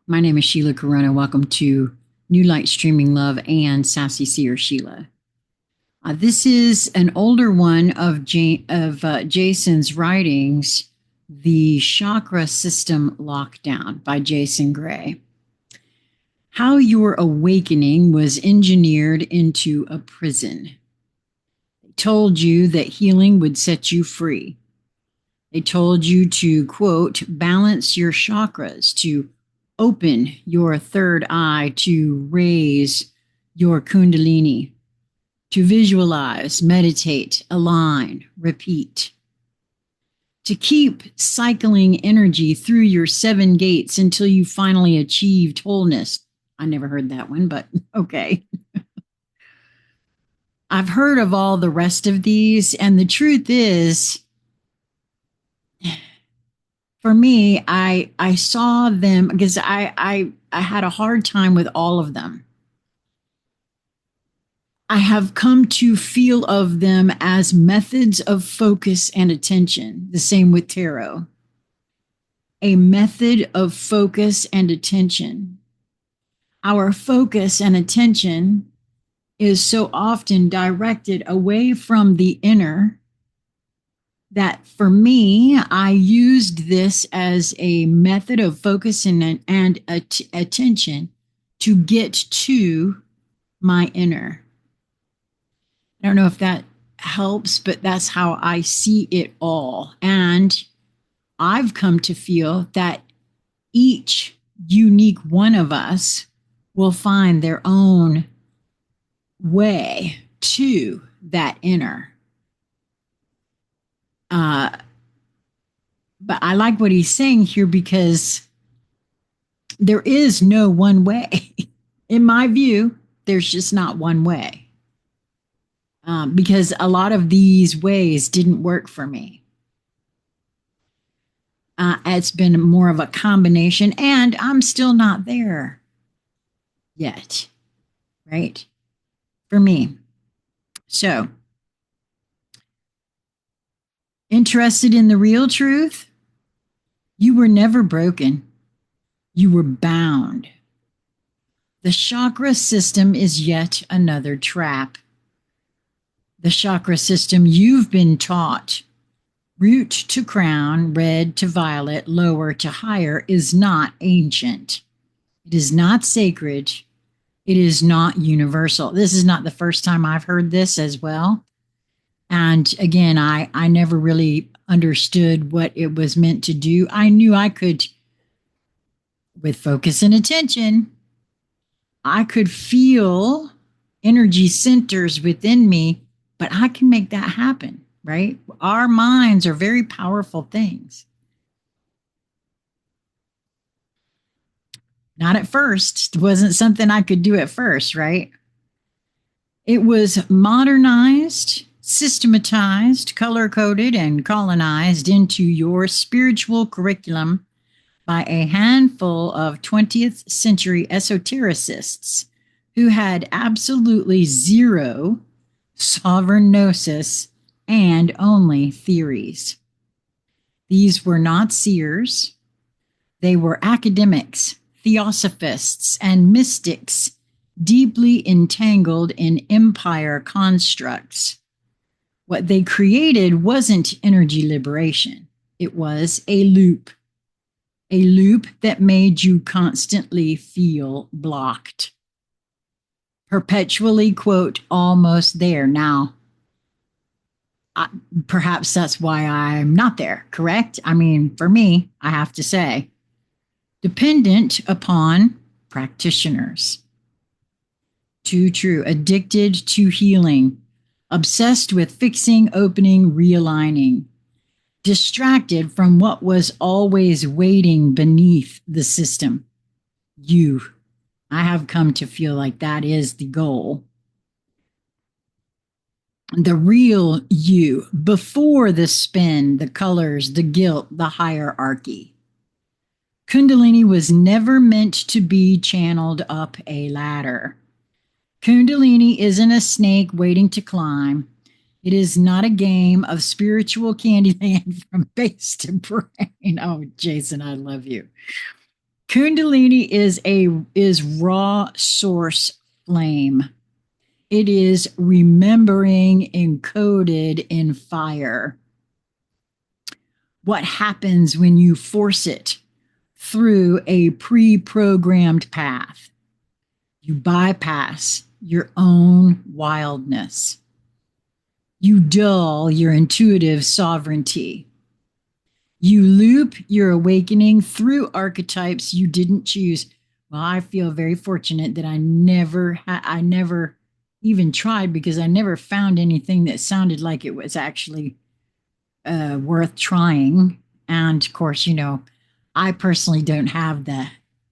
My name is Sheila Corona. Welcome to New Light Streaming Love and Sassy Seer Sheila. This is an older one of Jason's writings, The Chakra System Lockdown by Jason Gray. How your awakening was engineered into a prison. They told you that healing would set you free. They told you to, quote, balance your chakras, to open your third eye, to raise your kundalini, to visualize, meditate, align, repeat, to keep cycling energy through your 7 gates until you finally achieved wholeness. I never heard that one, but okay. I've heard of all the rest of these, and the truth is, for me, I saw them because I had a hard time with all of them. I have come to feel of them as methods of focus and attention. The same with tarot. A method of focus and attention. Our focus and attention is so often directed away from the inner that for me, I used this as a method of focus and attention to get to my inner. I don't know if that helps, but that's how I see it all. And I've come to feel that each unique one of us will find their own way to that inner. But I like what he's saying here because there is no one way. In my view, there's just not one way. Because a lot of these ways didn't work for me. It's been more of a combination, and I'm still not there yet, right? For me. So, interested in the real truth? You were never broken. You were bound. The chakra system is yet another trap. The chakra system you've been taught, root to crown, red to violet, lower to higher, is not ancient. It is not sacred. It is not universal. This is not the first time I've heard this as well. And again, I never really understood what it was meant to do. I knew I could, with focus and attention, I could feel energy centers within me, but I can make that happen, right? Our minds are very powerful things. Not at first. It wasn't something I could do at first, right? It was modernized, systematized, color-coded, and colonized into your spiritual curriculum by a handful of 20th century esotericists who had absolutely zero sovereign gnosis and only theories. These were not seers. They were academics, theosophists, and mystics deeply entangled in empire constructs. What they created wasn't energy liberation. It was a loop that made you constantly feel blocked. Perpetually, quote, almost there. Now, perhaps that's why I'm not there, correct? I mean, for me, I have to say, dependent upon practitioners. Too true. Addicted to healing. Obsessed with fixing, opening, realigning. Distracted from what was always waiting beneath the system. You. I have come to feel like that is the goal. The real you, before the spin, the colors, the guilt, the hierarchy. Kundalini was never meant to be channeled up a ladder. Kundalini isn't a snake waiting to climb. It is not a game of spiritual Candyland from base to brain. Oh, Jason, I love you. Kundalini is raw source flame. It is remembering encoded in fire. What happens when you force it through a pre-programmed path? You bypass your own wildness. You dull your intuitive sovereignty. You loop your awakening through archetypes you didn't choose. Well, I feel very fortunate that I never even tried, because I never found anything that sounded like it was actually worth trying. And of course, I personally don't have the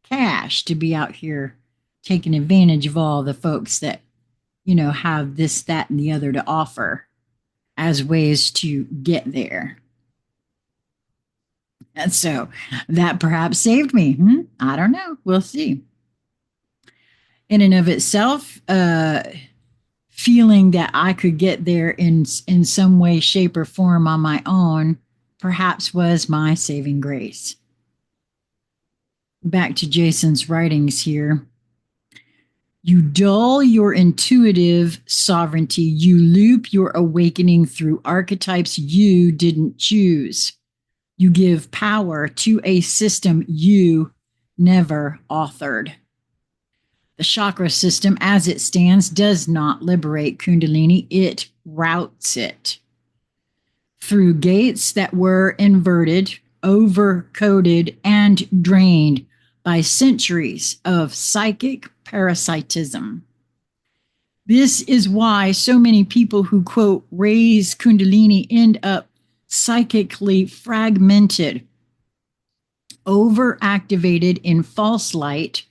cash to be out here taking advantage of all the folks that, have this, that, and the other to offer as ways to get there. And so that perhaps saved me. I don't know. We'll see. In and of itself, feeling that I could get there in some way, shape, or form on my own perhaps was my saving grace. Back to Jason's writings here. You dull your intuitive sovereignty. You loop your awakening through archetypes you didn't choose. You give power to a system you never authored. The chakra system, as it stands, does not liberate Kundalini. It routes it through gates that were inverted, over-coded, and drained by centuries of psychic parasitism. This is why so many people who, quote, raise Kundalini end up psychically fragmented, overactivated in false light,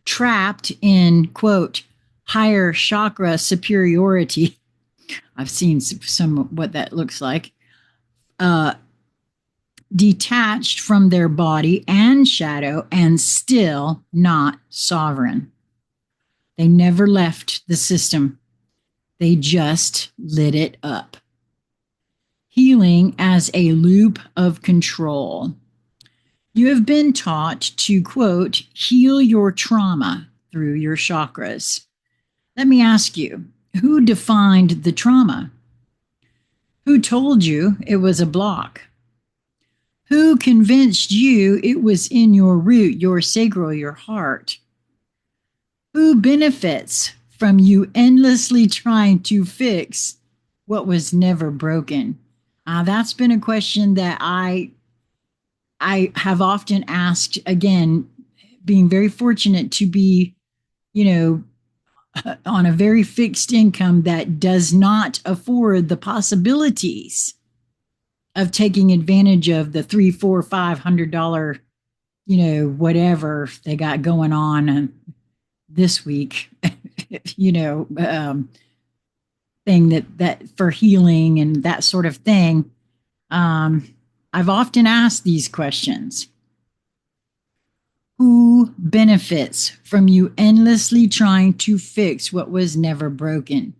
trapped in, quote, higher chakra superiority. I've seen some what that looks like. Detached from their body and shadow, and still not sovereign. They never left the system. They just lit it up. Healing as a loop of control. You have been taught to, quote, heal your trauma through your chakras. Let me ask you, who defined the trauma? Who told you it was a block? Who convinced you it was in your root, your sacral, your heart? Who benefits from you endlessly trying to fix what was never broken? That's been a question that I have often asked, again, being very fortunate to be, on a very fixed income that does not afford the possibilities of taking advantage of the $300, $400, $500, whatever they got going on this week, thing that for healing and that sort of thing. I've often asked these questions. Who benefits from you endlessly trying to fix what was never broken?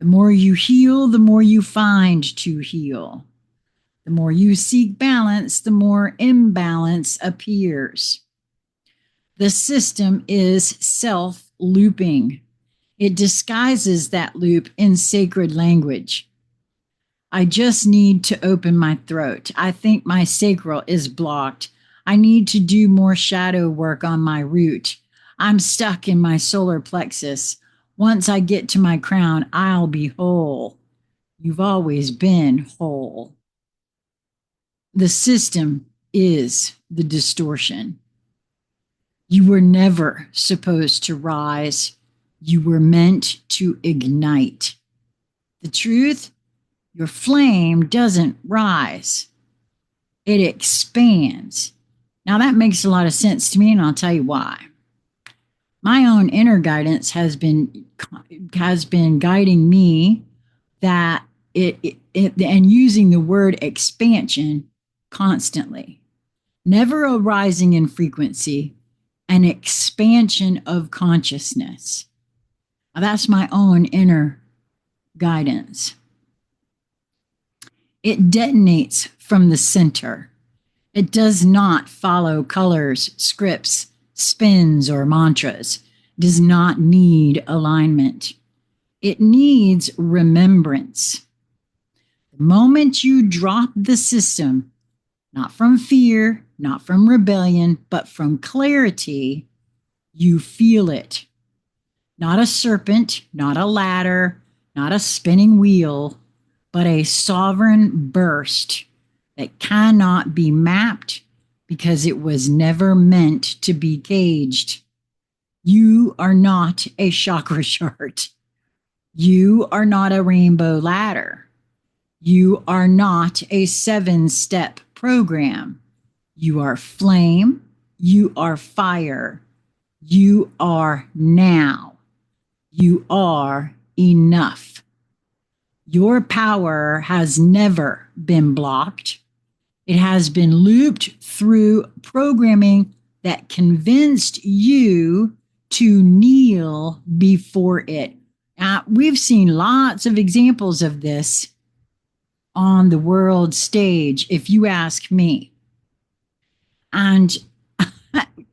The more you heal, the more you find to heal. The more you seek balance, the more imbalance appears. The system is self-looping. It disguises that loop in sacred language. I just need to open my throat. I think my sacral is blocked. I need to do more shadow work on my root. I'm stuck in my solar plexus. Once I get to my crown, I'll be whole. You've always been whole. The system is the distortion. You were never supposed to rise. You were meant to ignite. The truth, your flame doesn't rise. It expands. Now that makes a lot of sense to me, and I'll tell you why. My own inner guidance has been guiding me that and using the word expansion constantly. Never a rising in frequency, an expansion of consciousness. Now, that's my own inner guidance. It detonates from the center. It does not follow colors, scripts, spins, or mantras. It does not need alignment. It needs remembrance. The moment you drop the system, not from fear, not from rebellion, but from clarity, you feel it. Not a serpent, not a ladder, not a spinning wheel, but a sovereign burst that cannot be mapped because it was never meant to be caged. You are not a chakra chart. You are not a rainbow ladder. You are not a 7-step program. You are flame. You are fire. You are now. You are enough. Your power has never been blocked. It has been looped through programming that convinced you to kneel before it. Now, we've seen lots of examples of this on the world stage, if you ask me. And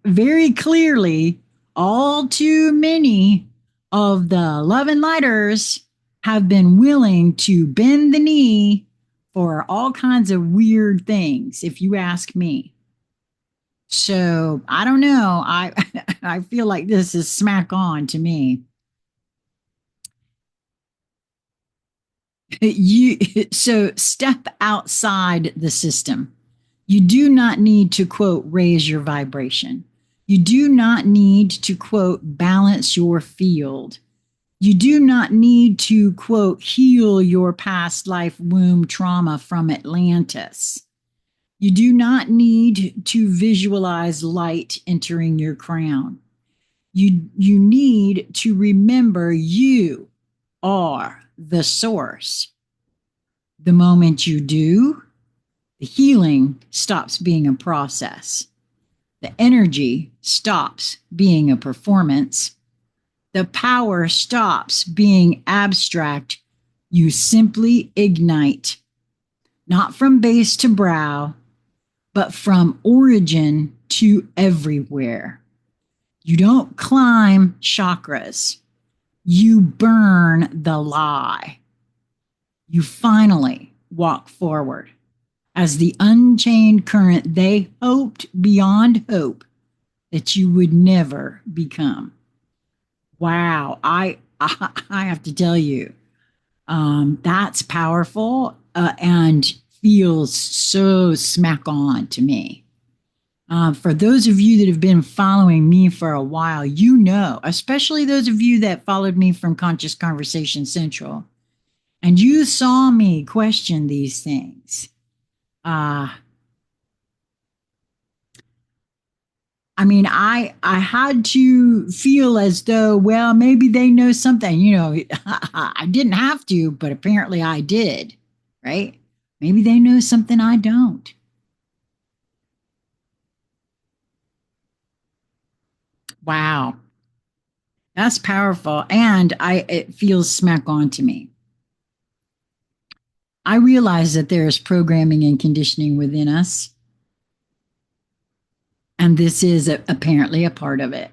very clearly, all too many of the love and lighters have been willing to bend the knee for all kinds of weird things, if you ask me. So I don't know. I feel like this is smack on to me. So step outside the system. You do not need to, quote, raise your vibration. You do not need to, quote, balance your field. You do not need to, quote, heal your past life womb trauma from Atlantis. You do not need to visualize light entering your crown. You need to remember you are the source. The moment you do, the healing stops being a process. The energy stops being a performance. The power stops being abstract. You simply ignite, not from base to brow, but from origin to everywhere. You don't climb chakras. You burn the lie. You finally walk forward as the unchained current they hoped beyond hope that you would never become. Wow, I have to tell you, that's powerful and feels so smack on to me. For those of you that have been following me for a while, you know, especially those of you that followed me from Conscious Conversation Central, and you saw me question these things. I mean, I had to feel as though, well, maybe they know something. You know, I didn't have to, but apparently I did, right? Maybe they know something I don't. Wow. That's powerful. And it feels smack on to me. I realize that there is programming and conditioning within us. And this is apparently a part of it.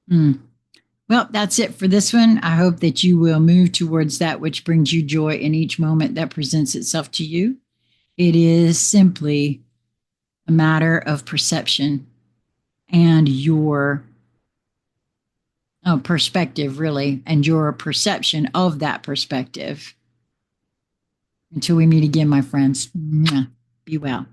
Well, that's it for this one. I hope that you will move towards that which brings you joy in each moment that presents itself to you. It is simply a matter of perception and your perspective, really, and your perception of that perspective. Until we meet again, my friends, be well.